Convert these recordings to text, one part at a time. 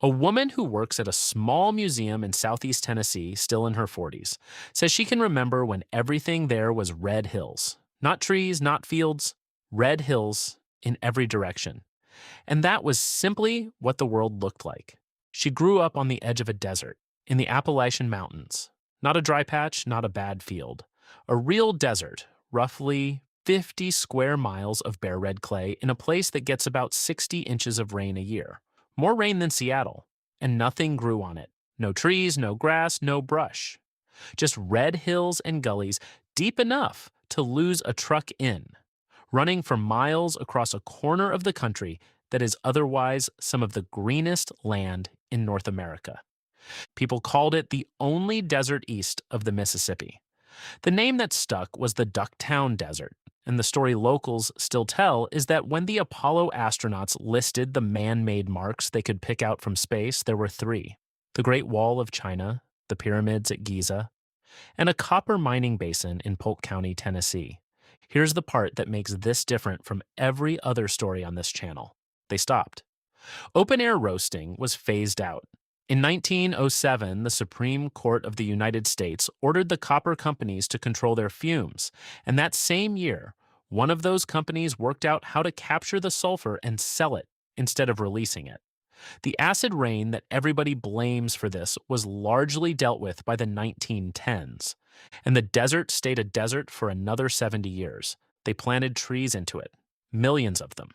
A woman who works at a small museum in southeast Tennessee, still in her 40s, says she can remember when everything there was red hills. Not trees, not fields, red hills in every direction. And that was simply what the world looked like. She grew up on the edge of a desert, in the Appalachian Mountains. Not a dry patch, not a bad field. A real desert, roughly 50 square miles of bare red clay in a place that gets about 60 inches of rain a year. More rain than Seattle, and nothing grew on it. No trees, no grass, no brush. Just red hills and gullies deep enough to lose a truck in, running for miles across a corner of the country that is otherwise some of the greenest land in North America. People called it the only desert east of the Mississippi. The name that stuck was the Ducktown Desert, and the story locals still tell is that when the Apollo astronauts listed the man-made marks they could pick out from space, there were three: the Great Wall of China, the pyramids at Giza, and a copper mining basin in Polk County, Tennessee. Here's the part that makes this different from every other story on this channel. They stopped. Open air roasting was phased out. In 1907, the Supreme Court of the United States ordered the copper companies to control their fumes, and that same year, one of those companies worked out how to capture the sulfur and sell it instead of releasing it. The acid rain that everybody blames for this was largely dealt with by the 1910s, and the desert stayed a desert for another 70 years. They planted trees into it, millions of them.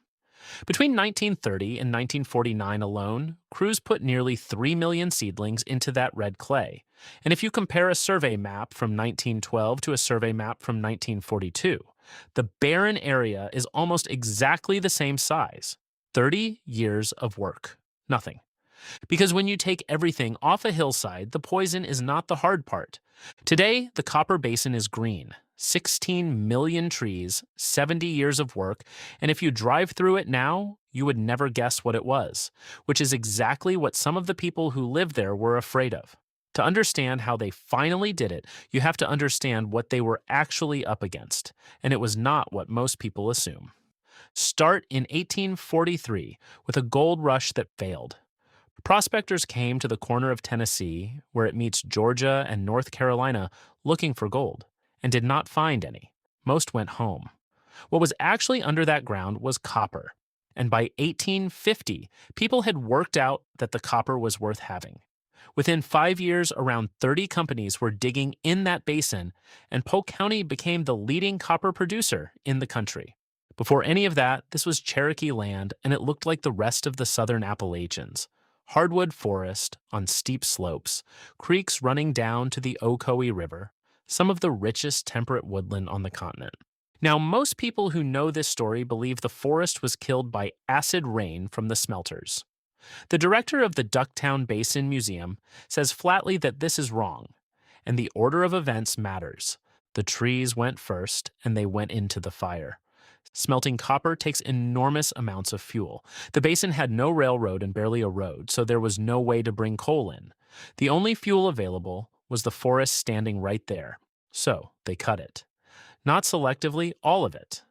Between 1930 and 1949 alone, crews put nearly 3 million seedlings into that red clay. And if you compare a survey map from 1912 to a survey map from 1942, the barren area is almost exactly the same size. 30 years of work. Nothing. Because when you take everything off a hillside, the poison is not the hard part. Today, the Copper Basin is green. 16 million trees, 70 years of work, and if you drive through it now, you would never guess what it was, which is exactly what some of the people who live there were afraid of. To understand how they finally did it, you have to understand what they were actually up against, and it was not what most people assume. Start in 1843 with a gold rush that failed. Prospectors came to the corner of Tennessee, where it meets Georgia and North Carolina, looking for gold, and did not find any. Most went home. What was actually under that ground was copper, and by 1850, people had worked out that the copper was worth having. Within 5 years, around 30 companies were digging in that basin, and Polk County became the leading copper producer in the country. Before any of that, this was Cherokee land, and it looked like the rest of the southern Appalachians. Hardwood forest on steep slopes, creeks running down to the Ocoee River, some of the richest temperate woodland on the continent. Now, most people who know this story believe the forest was killed by acid rain from the smelters. The director of the Ducktown Basin Museum says flatly that this is wrong, and the order of events matters. The trees went first, and they went into the fire. Smelting copper takes enormous amounts of fuel. The basin had no railroad and barely a road, so there was no way to bring coal in. The only fuel available was the forest standing right there, so they cut it. Not selectively, all of it.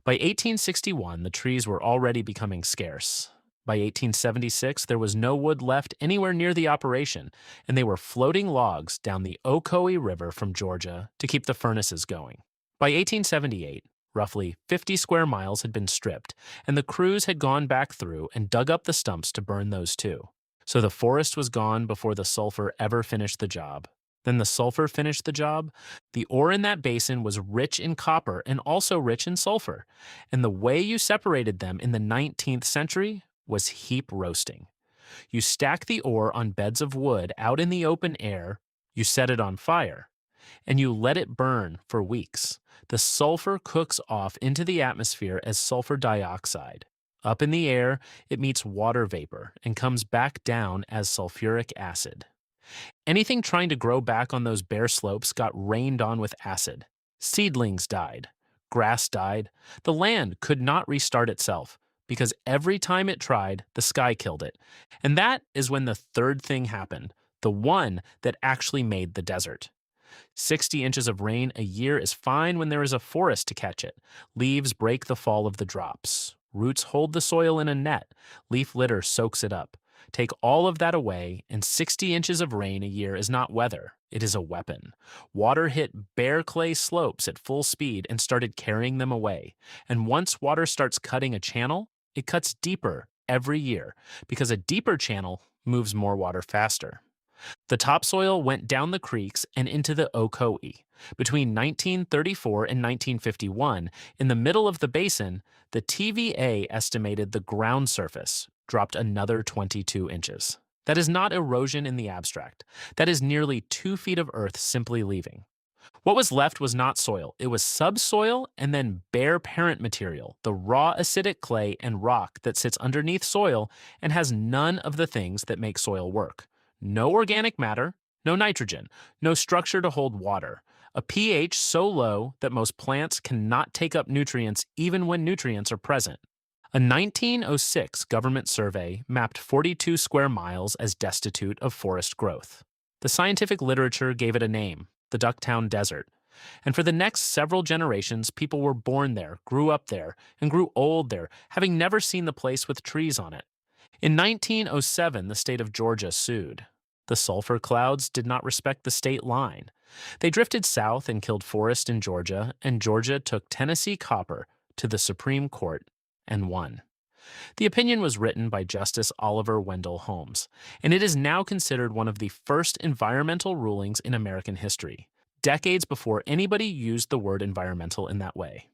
By 1861, the trees were already becoming scarce. By 1876, there was no wood left anywhere near the operation, and they were floating logs down the Ocoee River from Georgia to keep the furnaces going. By 1878, roughly 50 square miles had been stripped, and the crews had gone back through and dug up the stumps to burn those too. So the forest was gone before the sulfur ever finished the job. Then the sulfur finished the job. The ore in that basin was rich in copper and also rich in sulfur. And the way you separated them in the 19th century was heap roasting. You stack the ore on beds of wood out in the open air, you set it on fire, and you let it burn for weeks. The sulfur cooks off into the atmosphere as sulfur dioxide. Up in the air, it meets water vapor and comes back down as sulfuric acid. Anything trying to grow back on those bare slopes got rained on with acid. Seedlings died. Grass died. The land could not restart itself because every time it tried, the sky killed it. And that is when the third thing happened, the one that actually made the desert. 60 inches of rain a year is fine when there is a forest to catch it. Leaves break the fall of the drops. Roots hold the soil in a net. Leaf litter soaks it up. Take all of that away, and 60 inches of rain a year is not weather, it is a weapon. Water hit bare clay slopes at full speed and started carrying them away. And once water starts cutting a channel, it cuts deeper every year because a deeper channel moves more water faster. The topsoil went down the creeks and into the Ocoee. Between 1934 and 1951, in the middle of the basin, the TVA estimated the ground surface dropped another 22 inches. That is not erosion in the abstract. That is nearly 2 feet of earth simply leaving. What was left was not soil, it was subsoil and then bare parent material, the raw acidic clay and rock that sits underneath soil and has none of the things that make soil work. No organic matter, no nitrogen, no structure to hold water, a pH so low that most plants cannot take up nutrients even when nutrients are present. A 1906 government survey mapped 42 square miles as destitute of forest growth. The scientific literature gave it a name, the Ducktown Desert. And for the next several generations, people were born there, grew up there, and grew old there, having never seen the place with trees on it. In 1907, the state of Georgia sued. The sulfur clouds did not respect the state line. They drifted south and killed forest in Georgia, and Georgia took Tennessee copper to the Supreme Court and won. The opinion was written by Justice Oliver Wendell Holmes, and it is now considered one of the first environmental rulings in American history, decades before anybody used the word environmental in that way.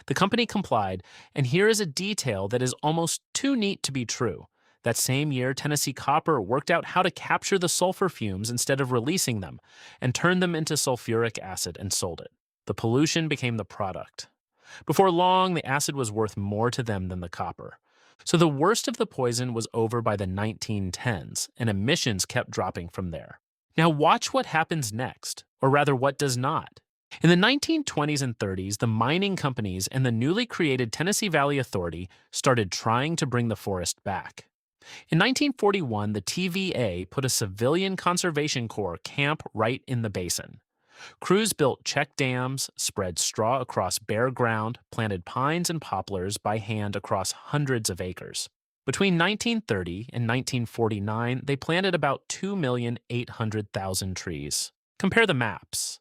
The company complied, and here is a detail that is almost too neat to be true. That same year, Tennessee Copper worked out how to capture the sulfur fumes instead of releasing them, and turned them into sulfuric acid and sold it. The pollution became the product. Before long, the acid was worth more to them than the copper. So the worst of the poison was over by the 1910s, and emissions kept dropping from there. Now watch what happens next, or rather what does not. In the 1920s and 30s, the mining companies and the newly created Tennessee Valley Authority started trying to bring the forest back. In 1941, the TVA put a civilian conservation corps camp right in the basin. Crews built check dams, spread straw across bare ground, planted pines and poplars by hand across hundreds of acres. Between 1930 and 1949, they planted about 2,800,000 trees. Compare the maps.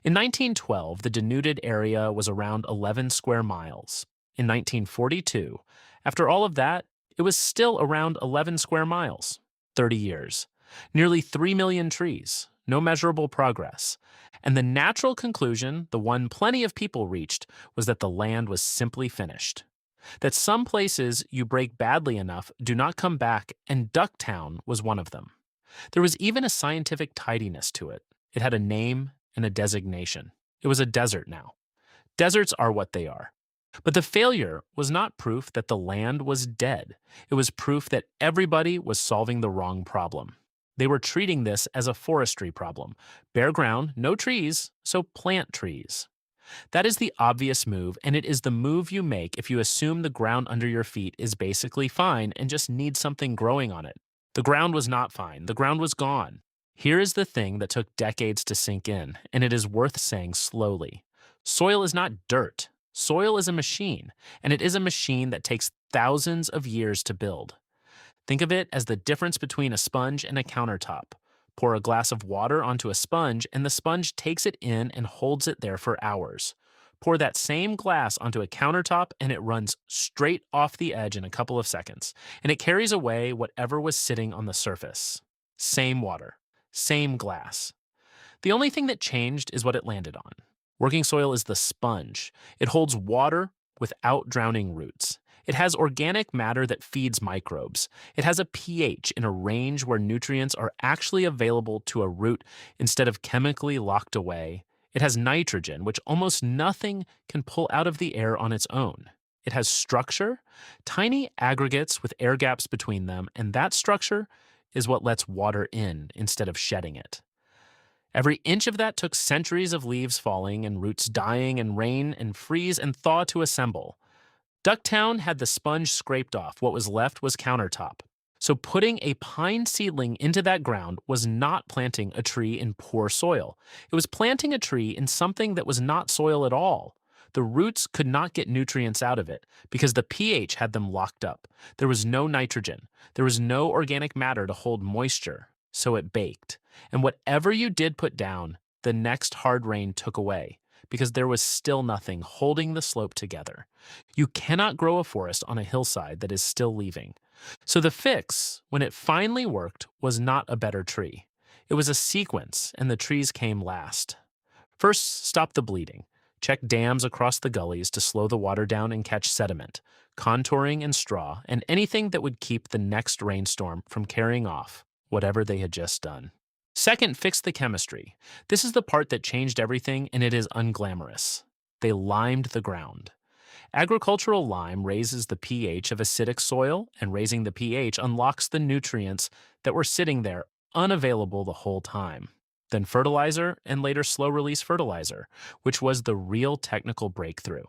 In 1912, the denuded area was around 11 square miles. In 1942, after all of that, it was still around 11 square miles. 30 years. Nearly 3 million trees. No measurable progress. And the natural conclusion, the one plenty of people reached, was that the land was simply finished. That some places you break badly enough do not come back, and Ducktown was one of them. There was even a scientific tidiness to it. It had a name and a designation. It was a desert now. Deserts are what they are. But the failure was not proof that the land was dead. It was proof that everybody was solving the wrong problem. They were treating this as a forestry problem. Bare ground, no trees, so plant trees. That is the obvious move, and it is the move you make if you assume the ground under your feet is basically fine and just needs something growing on it. The ground was not fine. The ground was gone. Here is the thing that took decades to sink in, and it is worth saying slowly. Soil is not dirt. Soil is a machine, and it is a machine that takes thousands of years to build. Think of it as the difference between a sponge and a countertop. Pour a glass of water onto a sponge, and the sponge takes it in and holds it there for hours. Pour that same glass onto a countertop, and it runs straight off the edge in a couple of seconds, and it carries away whatever was sitting on the surface. Same water, same glass. The only thing that changed is what it landed on. Working soil is the sponge. It holds water without drowning roots. It has organic matter that feeds microbes. It has a pH in a range where nutrients are actually available to a root instead of chemically locked away. It has nitrogen, which almost nothing can pull out of the air on its own. It has structure, tiny aggregates with air gaps between them, and that structure is what lets water in instead of shedding it. Every inch of that took centuries of leaves falling and roots dying and rain and freeze and thaw to assemble. Ducktown had the sponge scraped off. What was left was countertop. So putting a pine seedling into that ground was not planting a tree in poor soil. It was planting a tree in something that was not soil at all. The roots could not get nutrients out of it because the pH had them locked up. There was no nitrogen. There was no organic matter to hold moisture, so it baked. And whatever you did put down, the next hard rain took away because there was still nothing holding the slope together. You cannot grow a forest on a hillside that is still leaving. So the fix, when it finally worked, was not a better tree. It was a sequence, and the trees came last. First, stop the bleeding. Check dams across the gullies to slow the water down and catch sediment, contouring and straw, and anything that would keep the next rainstorm from carrying off whatever they had just done. Second, fix the chemistry. This is the part that changed everything, and it is unglamorous. They limed the ground. Agricultural lime raises the pH of acidic soil, and raising the pH unlocks the nutrients that were sitting there unavailable the whole time. Then fertilizer, and later slow release fertilizer, which was the real technical breakthrough,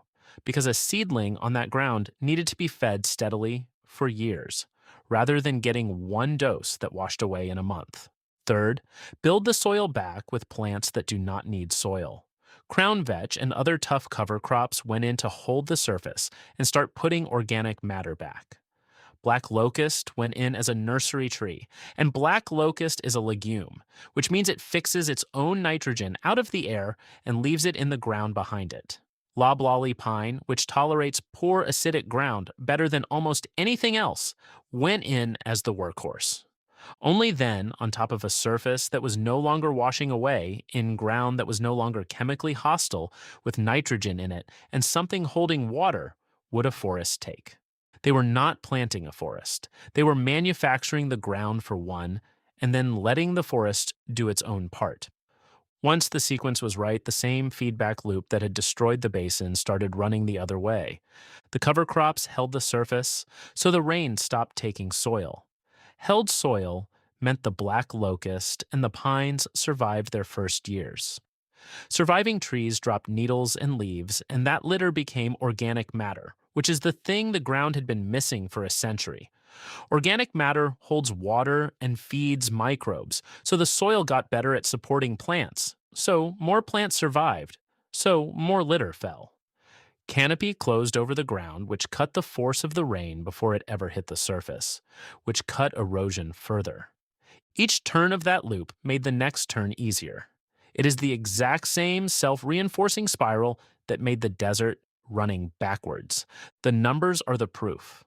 because a seedling on that ground needed to be fed steadily for years, rather than getting one dose that washed away in a month. Third, build the soil back with plants that do not need soil. Crown vetch and other tough cover crops went in to hold the surface and start putting organic matter back. Black locust went in as a nursery tree, and black locust is a legume, which means it fixes its own nitrogen out of the air and leaves it in the ground behind it. Loblolly pine, which tolerates poor acidic ground better than almost anything else, went in as the workhorse. Only then, on top of a surface that was no longer washing away, in ground that was no longer chemically hostile, with nitrogen in it and something holding water, would a forest take. They were not planting a forest. They were manufacturing the ground for one, and then letting the forest do its own part. Once the sequence was right, the same feedback loop that had destroyed the basin started running the other way. The cover crops held the surface, so the rain stopped taking soil. Held soil meant the black locust and the pines survived their first years. Surviving trees dropped needles and leaves, and that litter became organic matter, which is the thing the ground had been missing for a century. Organic matter holds water and feeds microbes, so the soil got better at supporting plants. So more plants survived, so more litter fell. Canopy closed over the ground, which cut the force of the rain before it ever hit the surface, which cut erosion further. Each turn of that loop made the next turn easier. It is the exact same self-reinforcing spiral that made the desert running backwards. The numbers are the proof.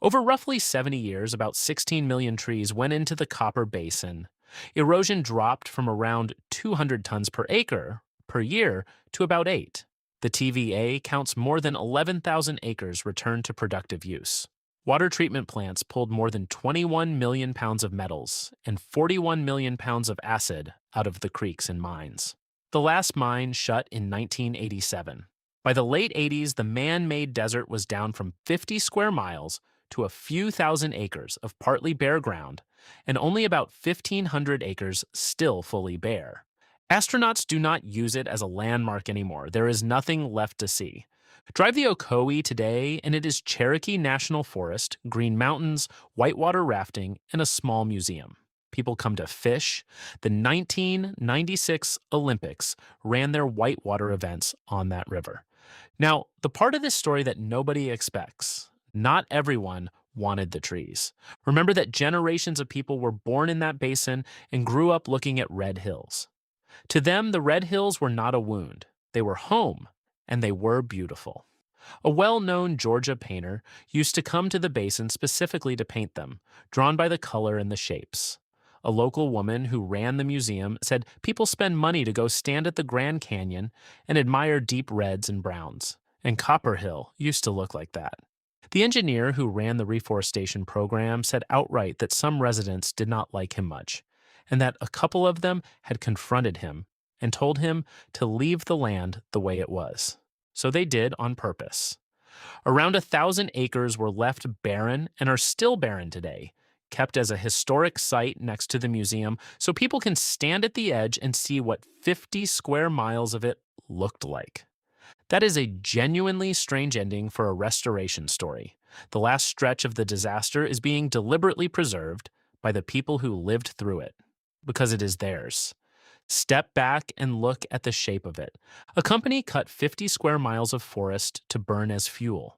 Over roughly 70 years, about 16 million trees went into the Copper Basin. Erosion dropped from around 200 tons per acre per year to about 8. The TVA counts more than 11,000 acres returned to productive use. Water treatment plants pulled more than 21 million pounds of metals and 41 million pounds of acid out of the creeks and mines. The last mine shut in 1987. By the late 80s, the man-made desert was down from 50 square miles to a few thousand acres of partly bare ground, and only about 1,500 acres still fully bare. Astronauts do not use it as a landmark anymore. There is nothing left to see. Drive the Ocoee today, and it is Cherokee National Forest, Green Mountains, whitewater rafting, and a small museum. People come to fish. The 1996 Olympics ran their whitewater events on that river. Now, the part of this story that nobody expects, not everyone wanted the trees. Remember that generations of people were born in that basin and grew up looking at red hills. To them, the red hills were not a wound. They were home, and they were beautiful. A well-known Georgia painter used to come to the basin specifically to paint them, drawn by the color and the shapes. A local woman who ran the museum said people spend money to go stand at the Grand Canyon and admire deep reds and browns, and Copper Hill used to look like that. The engineer who ran the reforestation program said outright that some residents did not like him much, and that a couple of them had confronted him and told him to leave the land the way it was. So they did on purpose. Around 1,000 acres were left barren and are still barren today, kept as a historic site next to the museum so people can stand at the edge and see what 50 square miles of it looked like. That is a genuinely strange ending for a restoration story. The last stretch of the disaster is being deliberately preserved by the people who lived through it, because it is theirs. Step back and look at the shape of it. A company cut 50 square miles of forest to burn as fuel.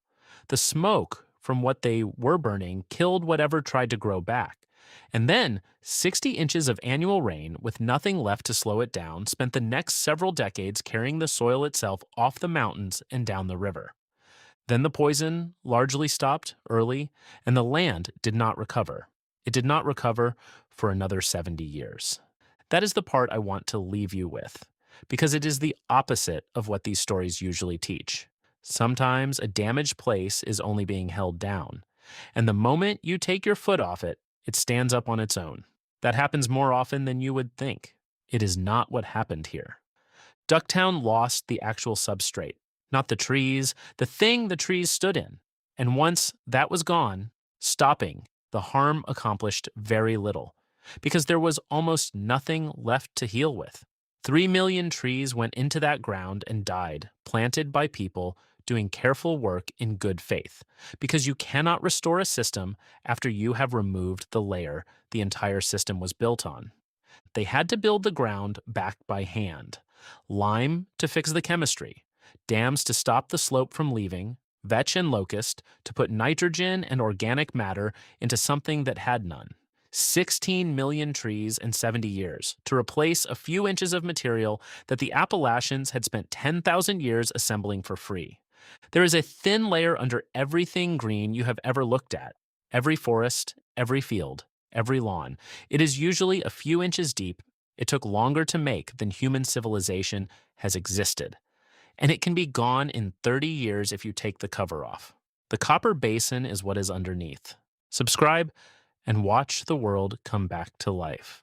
The smoke from what they were burning killed whatever tried to grow back. And then 60 inches of annual rain with nothing left to slow it down spent the next several decades carrying the soil itself off the mountains and down the river. Then the poison largely stopped early, and the land did not recover. It did not recover for another 70 years. That is the part I want to leave you with, because it is the opposite of what these stories usually teach. Sometimes a damaged place is only being held down, and the moment you take your foot off it, it stands up on its own. That happens more often than you would think. It is not what happened here. Ducktown lost the actual substrate, not the trees, the thing the trees stood in. And once that was gone, stopping, the harm accomplished very little, because there was almost nothing left to heal with. 3 million trees went into that ground and died, planted by people doing careful work in good faith, because you cannot restore a system after you have removed the layer the entire system was built on. They had to build the ground back by hand. Lime to fix the chemistry, dams to stop the slope from leaving, vetch and locust to put nitrogen and organic matter into something that had none. 16 million trees in 70 years to replace a few inches of material that the Appalachians had spent 10,000 years assembling for free. There is a thin layer under everything green you have ever looked at, every forest, every field, every lawn. It is usually a few inches deep. It took longer to make than human civilization has existed. And it can be gone in 30 years if you take the cover off. The copper basin is what is underneath. Subscribe and watch the world come back to life.